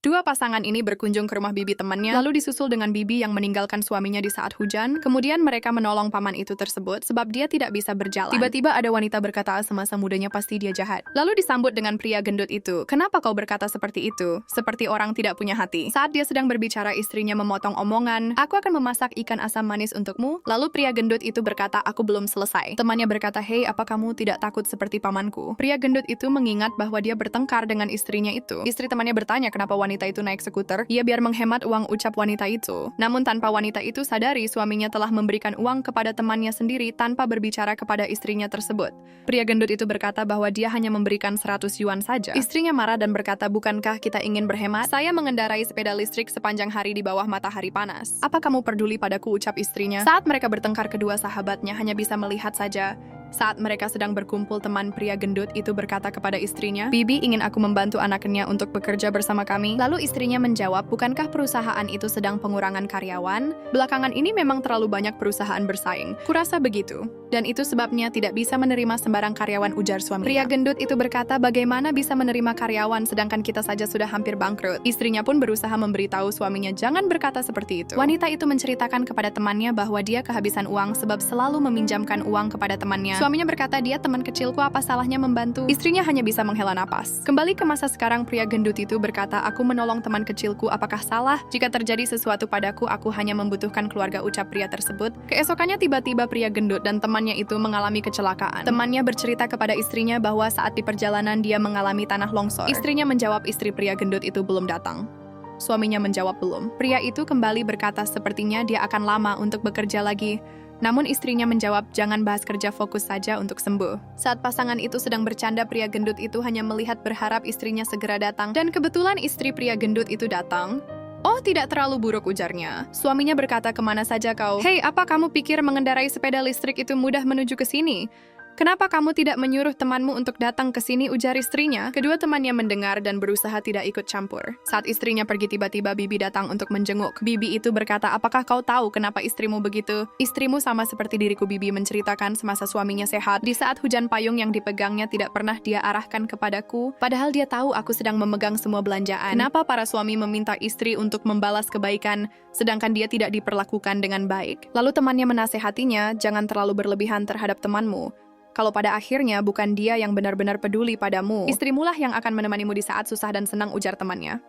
Dua pasangan ini berkunjung ke rumah bibi temannya, lalu disusul dengan bibi yang meninggalkan suaminya di saat hujan. Kemudian mereka menolong paman itu tersebut sebab dia tidak bisa berjalan. Tiba-tiba ada wanita berkata semasa mudanya pasti dia jahat. Lalu disambut dengan pria gendut itu. Kenapa kau berkata seperti itu? Seperti orang tidak punya hati. Saat dia sedang berbicara, istrinya memotong omongan. Aku akan memasak ikan asam manis untukmu. Lalu pria gendut itu berkata, aku belum selesai. Temannya berkata, hei, apa kamu tidak takut seperti pamanku? Pria gendut itu mengingat bahwa dia bertengkar dengan istrinya itu. Istri temannya bertanya kenapa wanita itu naik skuter, ia biar menghemat uang, ucap wanita itu. Namun tanpa wanita itu sadari, suaminya telah memberikan uang kepada temannya sendiri tanpa berbicara kepada istrinya tersebut. Pria gendut itu berkata bahwa dia hanya memberikan 100 yuan saja. Istrinya marah dan berkata, bukankah kita ingin berhemat? Saya mengendarai sepeda listrik sepanjang hari di bawah matahari panas. Apa kamu peduli padaku, ucap istrinya. Saat mereka bertengkar, kedua sahabatnya hanya bisa melihat saja. Saat mereka sedang berkumpul, teman pria gendut itu berkata kepada istrinya, Bibi ingin aku membantu anaknya untuk bekerja bersama kami. Lalu istrinya menjawab, bukankah perusahaan itu sedang pengurangan karyawan? Belakangan ini memang terlalu banyak perusahaan bersaing. Kurasa begitu. Dan itu sebabnya tidak bisa menerima sembarang karyawan, ujar suaminya. Pria gendut itu berkata, bagaimana bisa menerima karyawan sedangkan kita saja sudah hampir bangkrut? Istrinya pun berusaha memberitahu suaminya jangan berkata seperti itu. Wanita itu menceritakan kepada temannya bahwa dia kehabisan uang sebab selalu meminjamkan uang kepada temannya. Suaminya berkata, dia teman kecilku, apa salahnya membantu? Istrinya hanya bisa menghela napas. Kembali ke masa sekarang, pria gendut itu berkata, aku menolong teman kecilku, apakah salah? Jika terjadi sesuatu padaku, aku hanya membutuhkan keluarga, ucap pria tersebut. Keesokannya tiba-tiba pria gendut dan temannya itu mengalami kecelakaan. Temannya bercerita kepada istrinya bahwa saat di perjalanan dia mengalami tanah longsor. Istrinya menjawab istri pria gendut itu belum datang. Suaminya menjawab belum. Pria itu kembali berkata sepertinya dia akan lama untuk bekerja lagi. Namun istrinya menjawab, jangan bahas kerja, fokus saja untuk sembuh. Saat pasangan itu sedang bercanda, pria gendut itu hanya melihat berharap istrinya segera datang. Dan kebetulan istri pria gendut itu datang. Oh, tidak terlalu buruk, ujarnya. Suaminya berkata, kemana saja kau? Hei, apa kamu pikir mengendarai sepeda listrik itu mudah menuju ke sini? Kenapa kamu tidak menyuruh temanmu untuk datang ke sini, ujar istrinya. Kedua temannya mendengar dan berusaha tidak ikut campur. Saat istrinya pergi, tiba-tiba bibi datang untuk menjenguk. Bibi itu berkata, apakah kau tahu kenapa istrimu begitu? Istrimu sama seperti diriku, bibi menceritakan semasa suaminya sehat. Di saat hujan, payung yang dipegangnya tidak pernah dia arahkan kepadaku. Padahal dia tahu aku sedang memegang semua belanjaan. Kenapa para suami meminta istri untuk membalas kebaikan, sedangkan dia tidak diperlakukan dengan baik? Lalu temannya menasehatinya, jangan terlalu berlebihan terhadap temanmu. Kalau pada akhirnya bukan dia yang benar-benar peduli padamu, istrimulah yang akan menemanimu di saat susah dan senang, ujar temannya.